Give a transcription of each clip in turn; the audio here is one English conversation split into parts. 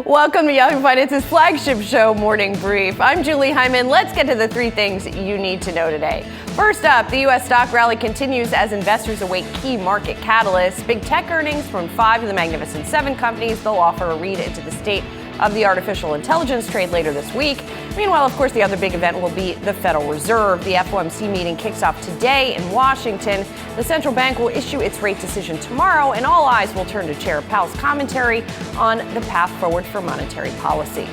Welcome to Yahoo Finance's flagship show, Morning Brief. I'm Julie Hyman. Let's get to the three things you need to know today. First up, the U.S. stock rally continues as investors await key market catalysts. Big tech earnings from 5 of the Magnificent 7 companies. They'll offer a read into the state of the artificial intelligence trade later this week. Meanwhile, of course, the other big event will be the Federal Reserve. The FOMC meeting kicks off today in Washington. The central bank will issue its rate decision tomorrow, and all eyes will turn to Chair Powell's commentary on the path forward for monetary policy.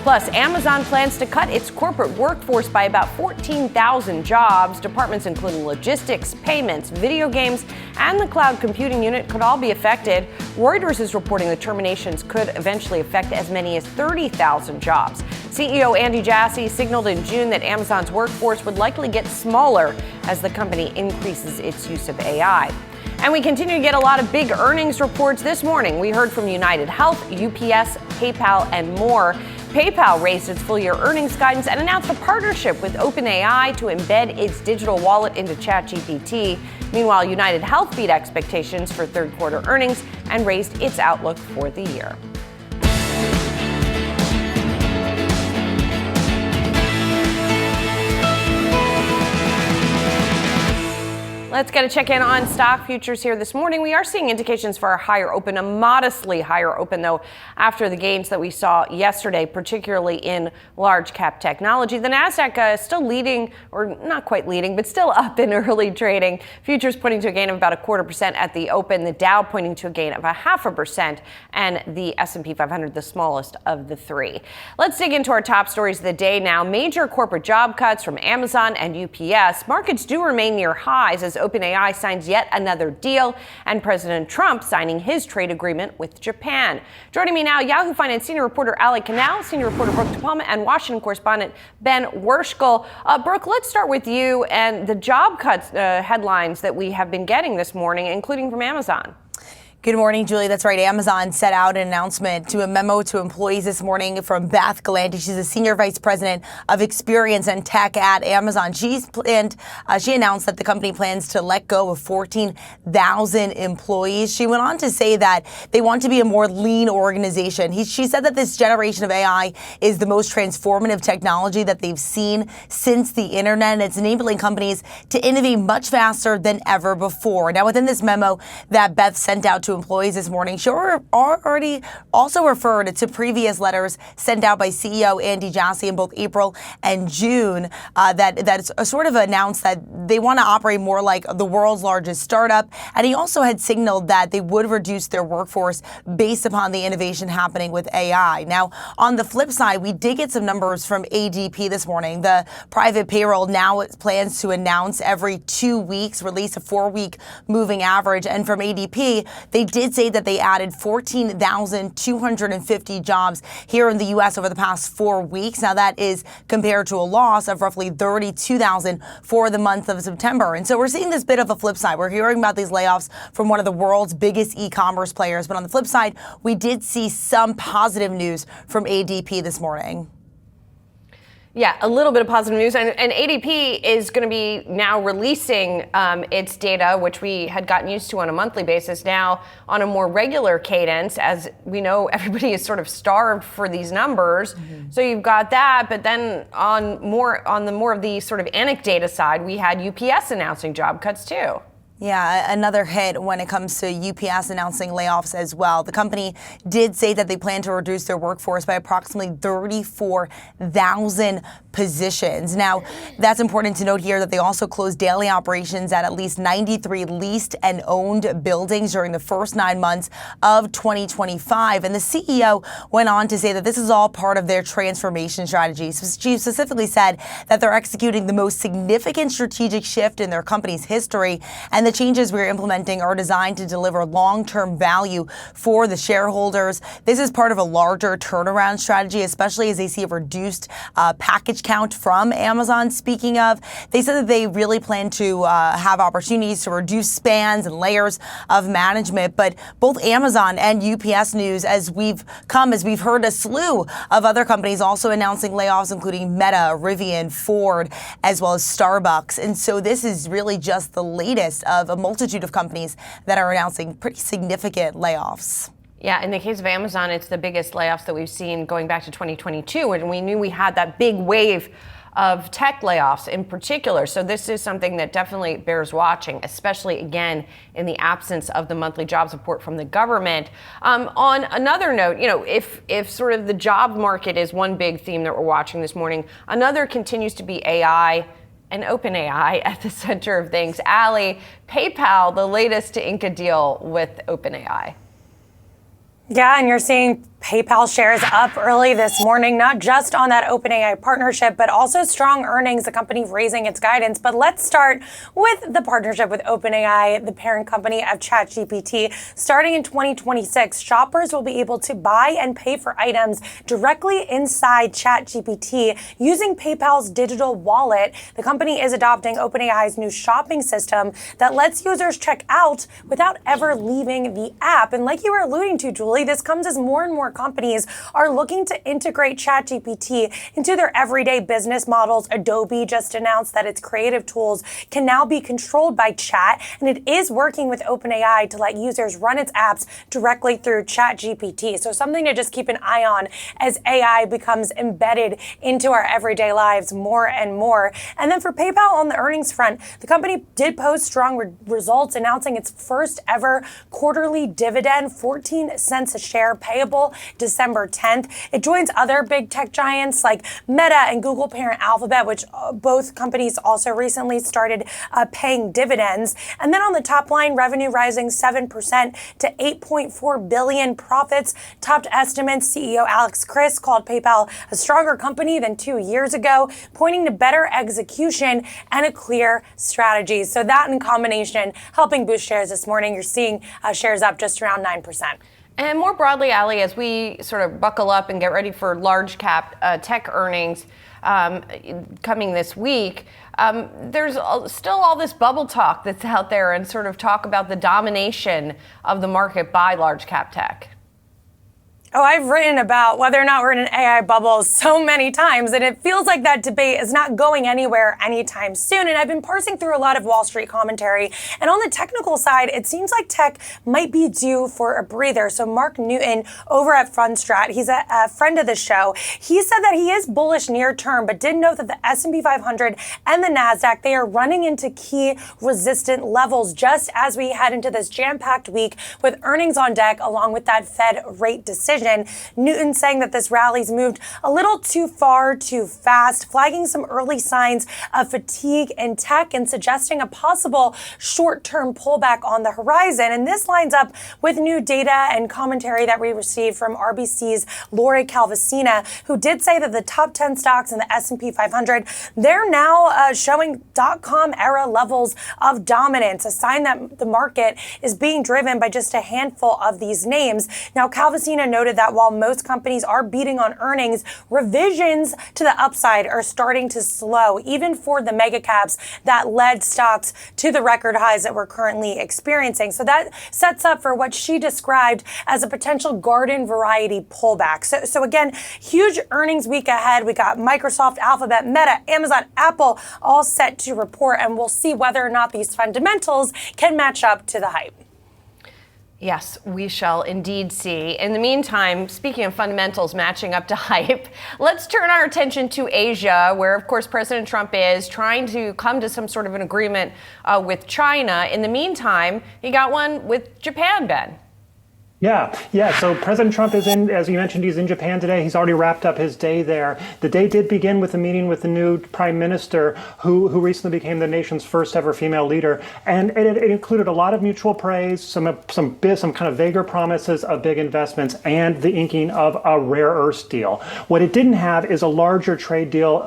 Plus, Amazon plans to cut its corporate workforce by about 14,000 jobs. Departments including logistics, payments, video games, and the cloud computing unit could all be affected. Reuters is reporting the terminations could eventually affect as many as 30,000 jobs. CEO Andy Jassy signaled in June that Amazon's workforce would likely get smaller as the company increases its use of AI. And we continue to get a lot of big earnings reports this morning. We heard from United Health, UPS, PayPal, and more. PayPal raised its full-year earnings guidance and announced a partnership with OpenAI to embed its digital wallet into ChatGPT. Meanwhile, United Health beat expectations for third-quarter earnings and raised its outlook for the year. Let's get a check-in on stock futures here this morning. We are seeing indications for a higher open, a modestly higher open, though, after the gains that we saw yesterday, particularly in large cap technology. The Nasdaq is still leading, or not quite leading, but still up in early trading. Futures pointing to a gain of about 0.25% at the open. The Dow pointing to a gain of 0.5%, and the S&P 500 the smallest of the three. Let's dig into our top stories of the day now. Major corporate job cuts from Amazon and UPS. Markets do remain near highs as OpenAI signs yet another deal, and President Trump signing his trade agreement with Japan. Joining me now, Yahoo Finance senior reporter Ali Canal, senior reporter Brooke DePalma, and Washington correspondent Ben Werschkul. Brooke, let's start with you and the job cuts headlines that we have been getting this morning, including from Amazon. Good morning, Julie. That's right. Amazon sent out an announcement to a memo to employees this morning from Beth Galanti. She's the Senior Vice President of Experience and Tech at Amazon. She announced that the company plans to let go of 14,000 employees. She went on to say that they want to be a more lean organization. She said that this generation of AI is the most transformative technology that they've seen since the internet, and it's enabling companies to innovate much faster than ever before. Now, within this memo that Beth sent out to employees this morning, she already also referred to previous letters sent out by CEO Andy Jassy in both April and June that sort of announced that they want to operate more like the world's largest startup. And he also had signaled that they would reduce their workforce based upon the innovation happening with AI. Now, on the flip side, we did get some numbers from ADP this morning. The private payroll now plans to announce every 2 weeks, release a 4-week moving average. And from ADP, they did say that they added 14,250 jobs here in the U.S. over the past 4 weeks. Now, that is compared to a loss of roughly 32,000 for the month of September. And so we're seeing this bit of a flip side. We're hearing about these layoffs from one of the world's biggest e-commerce players. But on the flip side, we did see some positive news from ADP this morning. Yeah, a little bit of positive news. And ADP is going to be now releasing its data, which we had gotten used to on a monthly basis, now on a more regular cadence. As we know, everybody is sort of starved for these numbers. Mm-hmm. So you've got that. But then on the more of the sort of anecdata side, we had UPS announcing job cuts too. Yeah, another hit when it comes to UPS announcing layoffs as well. The company did say that they plan to reduce their workforce by approximately 34,000 positions. Now, that's important to note here that they also closed daily operations at least 93 leased and owned buildings during the first 9 months of 2025. And the CEO went on to say that this is all part of their transformation strategy. She specifically said that they're executing the most significant strategic shift in their company's history, and the changes we're implementing are designed to deliver long-term value for the shareholders. This is part of a larger turnaround strategy, especially as they see a reduced package count from Amazon. Speaking of, they said that they really plan to have opportunities to reduce spans and layers of management. But both Amazon and UPS News, as we've heard a slew of other companies also announcing layoffs, including Meta, Rivian, Ford, as well as Starbucks. And so this is really just the latest of a multitude of companies that are announcing pretty significant layoffs. Yeah, in the case of Amazon, it's the biggest layoffs that we've seen going back to 2022, and we knew we had that big wave of tech layoffs in particular. So this is something that definitely bears watching, especially again in the absence of the monthly jobs report from the government. On another note, if sort of the job market is one big theme that we're watching this morning, another continues to be AI and OpenAI at the center of things. Ali, PayPal, the latest to ink a deal with OpenAI. Yeah, and you're seeing PayPal shares up early this morning, not just on that OpenAI partnership, but also strong earnings, the company raising its guidance. But let's start with the partnership with OpenAI, the parent company of ChatGPT. Starting in 2026, shoppers will be able to buy and pay for items directly inside ChatGPT using PayPal's digital wallet. The company is adopting OpenAI's new shopping system that lets users check out without ever leaving the app. And like you were alluding to, Julie, this comes as more and more companies are looking to integrate ChatGPT into their everyday business models. Adobe just announced that its creative tools can now be controlled by chat, and it is working with OpenAI to let users run its apps directly through ChatGPT. So something to just keep an eye on as AI becomes embedded into our everyday lives more and more. And then for PayPal on the earnings front, the company did post strong results, announcing its first ever quarterly dividend, 14 cents a share, payable December 10th. It joins other big tech giants like Meta and Google parent Alphabet, which both companies also recently started paying dividends. And then on the top line, revenue rising 7% to $8.4 billion. Profits topped estimates. CEO Alex Chriss called PayPal a stronger company than 2 years ago, pointing to better execution and a clear strategy. So that in combination helping boost shares this morning. You're seeing shares up just around 9%. And more broadly, Ali, as we sort of buckle up and get ready for large cap tech earnings coming this week, there's still all this bubble talk that's out there and sort of talk about the domination of the market by large cap tech. Oh, I've written about whether or not we're in an AI bubble so many times, and it feels like that debate is not going anywhere anytime soon. And I've been parsing through a lot of Wall Street commentary. And on the technical side, it seems like tech might be due for a breather. So Mark Newton over at Fundstrat, he's a friend of the show. He said that he is bullish near term, but did note that the S&P 500 and the NASDAQ, they are running into key resistant levels just as we head into this jam-packed week with earnings on deck, along with that Fed rate decision. Newton saying that this rally's moved a little too far too fast, flagging some early signs of fatigue in tech and suggesting a possible short-term pullback on the horizon. And this lines up with new data and commentary that we received from RBC's Lori Calvasina, who did say that the top 10 stocks in the S&P 500, they're now showing dot-com era levels of dominance, a sign that the market is being driven by just a handful of these names. Now, Calvasina noted that while most companies are beating on earnings, revisions to the upside are starting to slow, even for the mega caps that led stocks to the record highs that we're currently experiencing. So that sets up for what she described as a potential garden variety pullback. So again, huge earnings week ahead. We got Microsoft, Alphabet, Meta, Amazon, Apple all set to report, and we'll see whether or not these fundamentals can match up to the hype. Yes, we shall indeed see. In the meantime, speaking of fundamentals matching up to hype, let's turn our attention to Asia, where, of course, President Trump is trying to come to some sort of an agreement with China. In the meantime, he got one with Japan, Ben. Yeah. So President Trump is in, as you mentioned, he's in Japan today. He's already wrapped up his day there. The day did begin with a meeting with the new prime minister, who recently became the nation's first ever female leader. And it included a lot of mutual praise, some kind of vaguer promises of big investments, and the inking of a rare earths deal. What it didn't have is a larger trade deal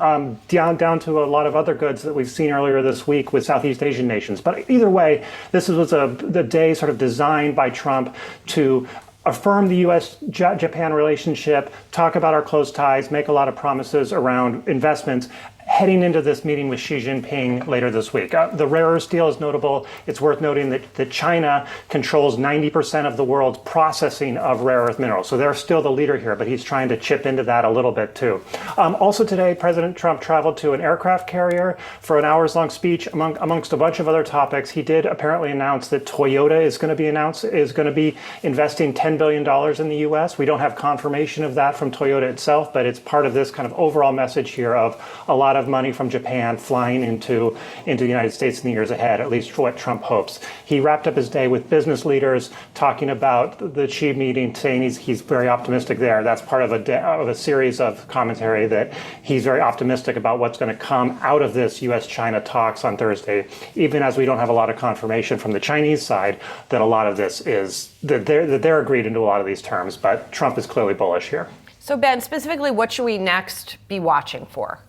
down to a lot of other goods that we've seen earlier this week with Southeast Asian nations. But either way, this was the day sort of designed by Trump to affirm the U.S.-Japan relationship, talk about our close ties, make a lot of promises around investments, heading into this meeting with Xi Jinping later this week. The rare earth deal is notable. It's worth noting that China controls 90% of the world's processing of rare earth minerals. So they're still the leader here, but he's trying to chip into that a little bit too. Also today, President Trump traveled to an aircraft carrier for an hours-long speech amongst a bunch of other topics. He did apparently announce that Toyota is going to be investing $10 billion in the U.S. We don't have confirmation of that from Toyota itself, but it's part of this kind of overall message here of a lot of money from Japan flying into the United States in the years ahead, at least for what Trump hopes. He wrapped up his day with business leaders talking about the Xi meeting, saying he's very optimistic there. That's part of a series of commentary that he's very optimistic about what's going to come out of this U.S.-China talks on Thursday, even as we don't have a lot of confirmation from the Chinese side that a lot of this is, that they're agreed into a lot of these terms, but Trump is clearly bullish here. So Ben, specifically, what should we next be watching for?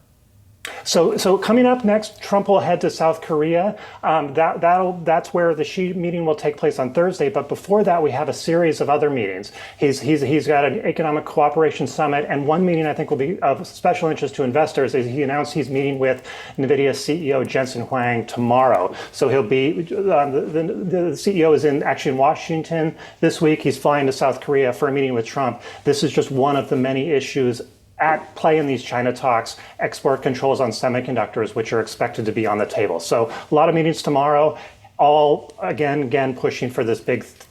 So coming up next, Trump will head to South Korea. That's where the Xi meeting will take place on Thursday. But before that, we have a series of other meetings. He's got an economic cooperation summit, and one meeting I think will be of special interest to investors is he announced he's meeting with NVIDIA CEO Jensen Huang tomorrow. So he'll be the CEO is actually in Washington this week. He's flying to South Korea for a meeting with Trump. This is just one of the many issues at play in these China talks, export controls on semiconductors, which are expected to be on the table. So a lot of meetings tomorrow, all again pushing for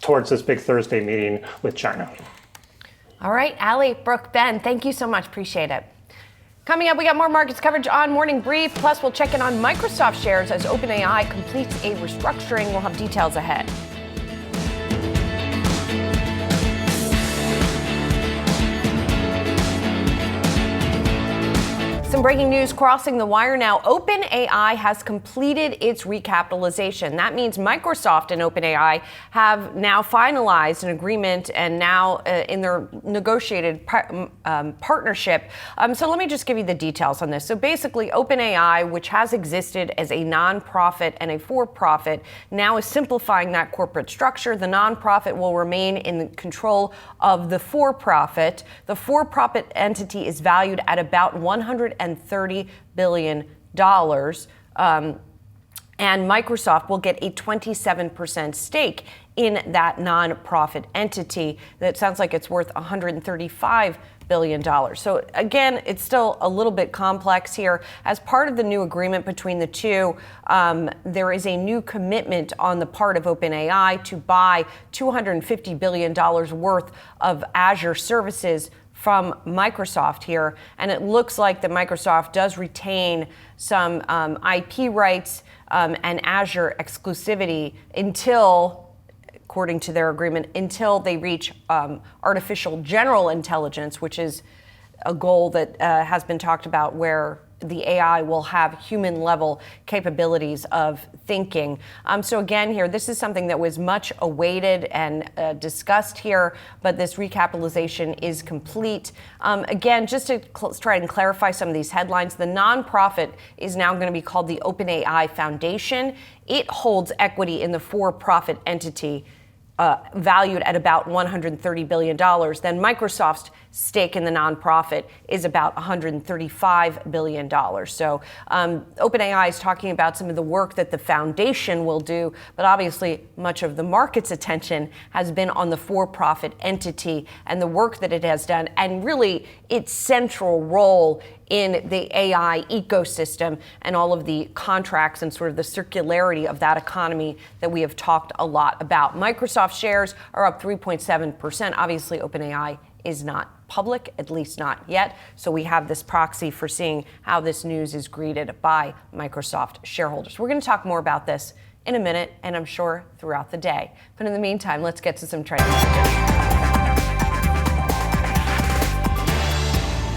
towards this big Thursday meeting with China. All right, Allie, Brooke, Ben, thank you so much. Appreciate it. Coming up, we got more markets coverage on Morning Brief. Plus, we'll check in on Microsoft shares as OpenAI completes a restructuring. We'll have details ahead. Some breaking news crossing the wire now. OpenAI has completed its recapitalization. That means Microsoft and OpenAI have now finalized an agreement and now in their negotiated partnership. So let me just give you the details on this. So basically, OpenAI, which has existed as a nonprofit and a for-profit, now is simplifying that corporate structure. The nonprofit will remain in control of the for-profit. The for-profit entity is valued at about $130 billion. And Microsoft will get a 27% stake in that nonprofit entity that sounds like it's worth $135 billion. So again, it's still a little bit complex here. As part of the new agreement between the two, there is a new commitment on the part of OpenAI to buy $250 billion worth of Azure services from Microsoft here. And it looks like that Microsoft does retain some IP rights and Azure exclusivity until, according to their agreement, until they reach artificial general intelligence, which is a goal that has been talked about where the AI will have human level capabilities of thinking. So again here, this is something that was much awaited and discussed here, but this recapitalization is complete. Again, just to try and clarify some of these headlines, the nonprofit is now going to be called the OpenAI Foundation. It holds equity in the for-profit entity valued at about $130 billion. Then Microsoft's stake in the nonprofit is about $135 billion. So OpenAI is talking about some of the work that the foundation will do, but obviously much of the market's attention has been on the for-profit entity and the work that it has done, and really its central role in the AI ecosystem and all of the contracts and sort of the circularity of that economy that we have talked a lot about. Microsoft shares are up 3.7%. Obviously, OpenAI is not public, at least not yet. So we have this proxy for seeing how this news is greeted by Microsoft shareholders. We're going to talk more about this in a minute, and I'm sure throughout the day. But in the meantime, let's get to some trending tickers.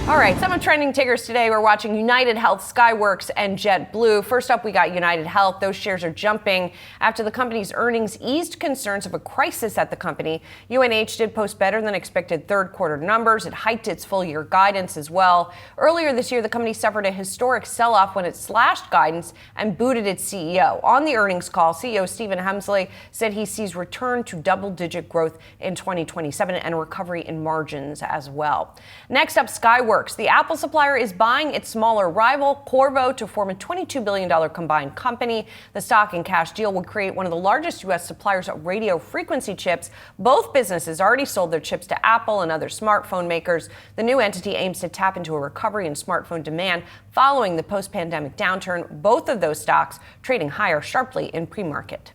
All right, some of trending tickers today. We're watching United Health, Skyworks, and JetBlue. First up, we got United Health. Those shares are jumping after the company's earnings eased concerns of a crisis at the company. UNH did post better than expected third quarter numbers. It hiked its full year guidance as well. Earlier this year, the company suffered a historic sell-off when it slashed guidance and booted its CEO. On the earnings call, CEO Stephen Hemsley said he sees return to double-digit growth in 2027 and a recovery in margins as well. Next up, Skyworks. works. The Apple supplier is buying its smaller rival, Qorvo, to form a $22 billion combined company. The stock and cash deal would create one of the largest U.S. suppliers of radio frequency chips. Both businesses already sold their chips to Apple and other smartphone makers. The new entity aims to tap into a recovery in smartphone demand following the post-pandemic downturn. Both of those stocks trading higher sharply in pre-market.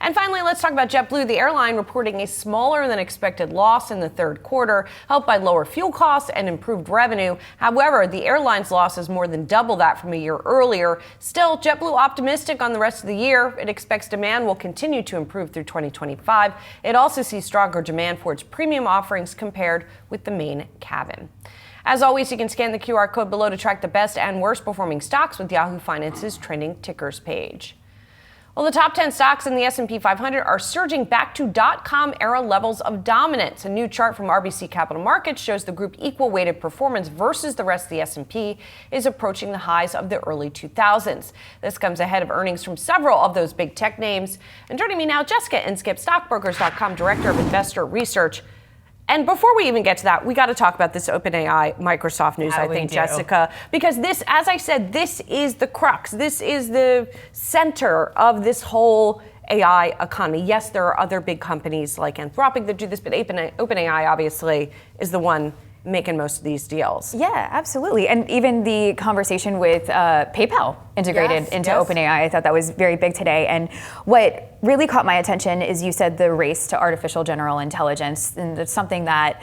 And finally, let's talk about JetBlue, the airline reporting a smaller than expected loss in the third quarter, helped by lower fuel costs and improved revenue. However, the airline's loss is more than double that from a year earlier. Still, JetBlue optimistic on the rest of the year. It expects demand will continue to improve through 2025. It also sees stronger demand for its premium offerings compared with the main cabin. As always, you can scan the QR code below to track the best and worst performing stocks with Yahoo Finance's trending tickers page. Well, the top 10 stocks in the S&P 500 are surging back to dot-com era levels of dominance. A new chart from RBC Capital Markets shows the group equal weighted performance versus the rest of the S&P is approaching the highs of the early 2000s. This comes ahead of earnings from several of those big tech names. And joining me now, Jessica Inskip, stockbrokers.com Director of Investor Research. And before we even get to that, we got to talk about this OpenAI Microsoft news, I think, Jessica, because this, as I said, this is the crux. This is the center of this whole AI economy. Yes, there are other big companies like Anthropic that do this, but OpenAI obviously is the one making most of these deals. Yeah, absolutely. And even the conversation with PayPal integrated into OpenAI, I thought that was very big today. And what really caught my attention is you said the race to artificial general intelligence. And it's something that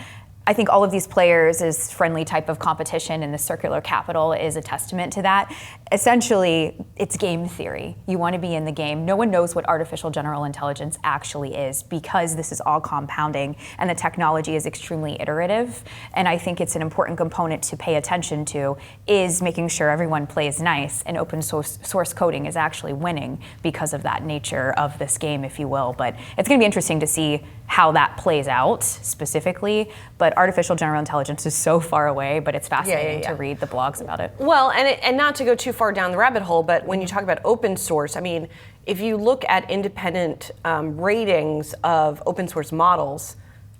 I think all of these players is friendly type of competition, and the circular capital is a testament to that. Essentially, it's game theory. You want to be in the game. No one knows what artificial general intelligence actually is because this is all compounding and the technology is extremely iterative. And I think it's an important component to pay attention to is making sure everyone plays nice, and open source coding is actually winning because of that nature of this game, if you will. But it's going to be interesting to see how that plays out specifically. But artificial general intelligence is so far away, but it's fascinating to read the blogs about it. Well, and not to go too far down the rabbit hole, but when you talk about open source, I mean, if you look at independent ratings of open source models,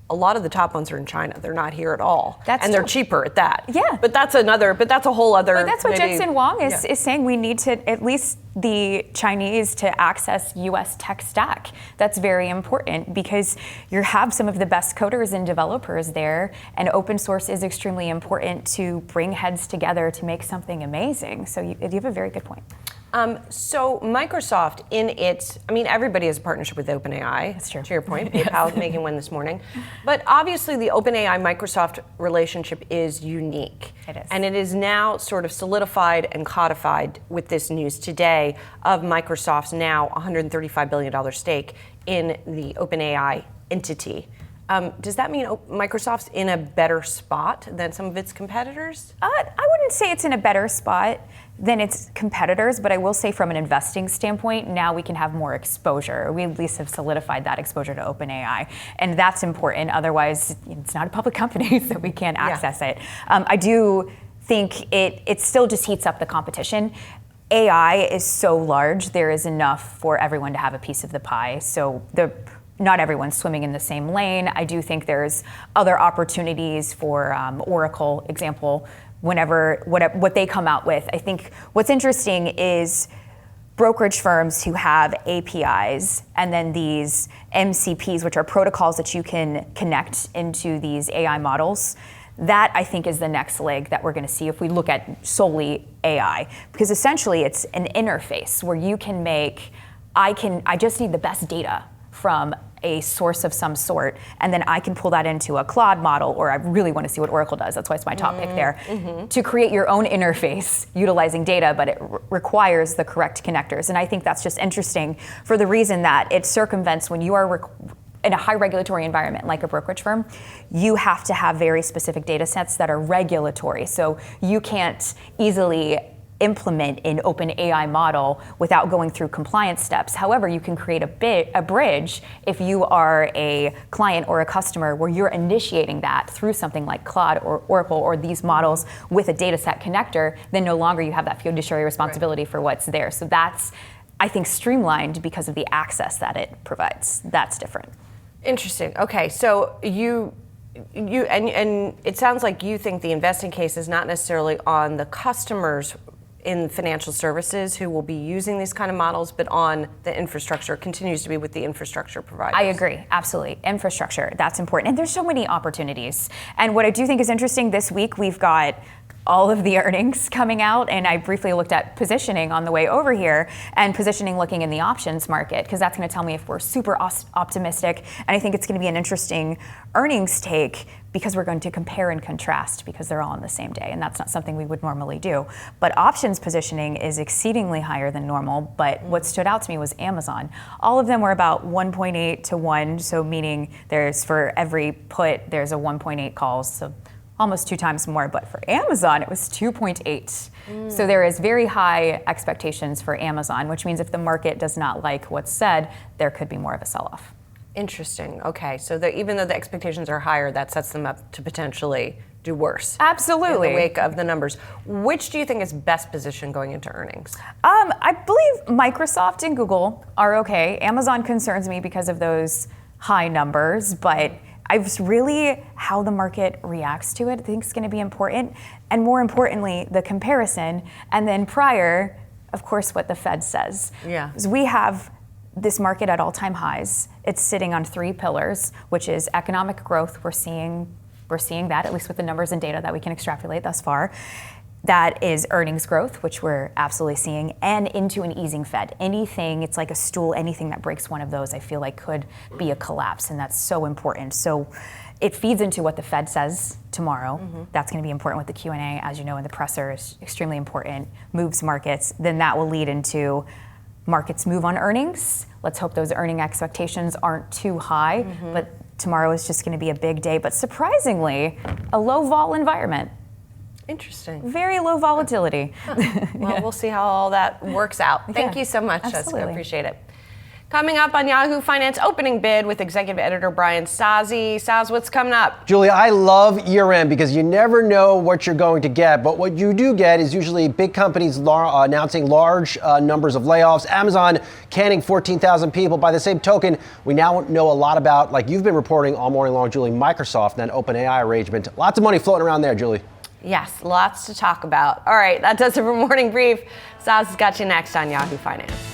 a lot of the top ones are in China. They're not here at all. And they're cheaper at that. Yeah. But that's a whole other. But that's what Jensen Huang is saying. We need to, at least the Chinese, to access US tech stack. That's very important because you have some of the best coders and developers there, and open source is extremely important to bring heads together to make something amazing. So you have a very good point. So Microsoft, everybody has a partnership with OpenAI. That's true. To your point, PayPal making one this morning. But obviously the OpenAI Microsoft relationship is unique. It is. And it is now sort of solidified and codified with this news today of Microsoft's now $135 billion stake in the OpenAI entity. Does that mean Microsoft's in a better spot than some of its competitors? I wouldn't say it's in a better spot than its competitors, but I will say from an investing standpoint, now we can have more exposure. We at least have solidified that exposure to OpenAI, and that's important. Otherwise, it's not a public company, so we can't access it. I do think it still just heats up the competition. AI is so large, there is enough for everyone to have a piece of the pie. So not everyone's swimming in the same lane. I do think there's other opportunities for Oracle, example, what they come out with. I think what's interesting is brokerage firms who have APIs and then these MCPs, which are protocols that you can connect into these AI models. That, I think, is the next leg that we're going to see if we look at solely AI, because essentially it's an interface where you can I just need the best data from a source of some sort, and then I can pull that into a Claude model, or I really want to see what Oracle does, that's why it's my top pick there, to create your own interface utilizing data, but it requires the correct connectors. And I think that's just interesting for the reason that it circumvents when you are in a high regulatory environment like a brokerage firm, you have to have very specific data sets that are regulatory. So you can't easily implement an OpenAI model without going through compliance steps. However, you can create a bridge if you are a client or a customer where you're initiating that through something like Claude or Oracle or these models with a data set connector, then no longer you have that fiduciary responsibility for what's there. So that's, I think, streamlined because of the access that it provides. That's different. Interesting. Okay, so you and it sounds like you think the investing case is not necessarily on the customers in financial services who will be using these kind of models, but on the infrastructure, continues to be with the infrastructure providers. I agree, absolutely. Infrastructure, that's important. And there's so many opportunities. And what I do think is interesting, this week we've got all of the earnings coming out, and I briefly looked at positioning on the way over here, and positioning looking in the options market, because that's going to tell me if we're super optimistic. And I think it's going to be an interesting earnings take, because we're going to compare and contrast, because they're all on the same day, and that's not something we would normally do. But options positioning is exceedingly higher than normal, but what stood out to me was Amazon. All of them were about 1.8 to 1, so meaning there's, for every put, there's a 1.8 calls, so almost 2 times more. But for Amazon, it was 2.8. So there is very high expectations for Amazon, which means if the market does not like what's said, there could be more of a sell-off. Interesting. Okay, so even though the expectations are higher, that sets them up to potentially do worse. Absolutely. In the wake of the numbers. Which do you think is best positioned going into earnings? I believe Microsoft and Google are okay. Amazon concerns me because of those high numbers, but I've really, how the market reacts to it, I think is going to be important. And more importantly, the comparison. And then prior, of course, what the Fed says. Yeah. Because we have this market at all-time highs. It's sitting on 3 pillars, which is economic growth. We're seeing that, at least with the numbers and data that we can extrapolate thus far. That is earnings growth, which we're absolutely seeing, and into an easing Fed. Anything, it's like a stool, anything that breaks one of those, I feel like could be a collapse, and that's so important. So it feeds into what the Fed says tomorrow. That's going to be important with the Q&A, as you know, and the presser is extremely important, moves markets. Then that will lead into markets move on earnings. Let's hope those earning expectations aren't too high, but tomorrow is just going to be a big day. But surprisingly, a low vol environment. Interesting. Very low volatility. Well, we'll see how all that works out. Thank you so much, absolutely. Jessica. Appreciate it. Coming up on Yahoo Finance Opening Bid with executive editor Brian Stasi. Stas, what's coming up? Julie, I love year-end because you never know what you're going to get, but what you do get is usually big companies announcing large numbers of layoffs. Amazon canning 14,000 people. By the same token, we now know a lot about, like you've been reporting all morning long, Julie, Microsoft and that OpenAI arrangement. Lots of money floating around there, Julie. Yes, lots to talk about. All right, that does it for Morning Brief. Stas has got you next on Yahoo Finance.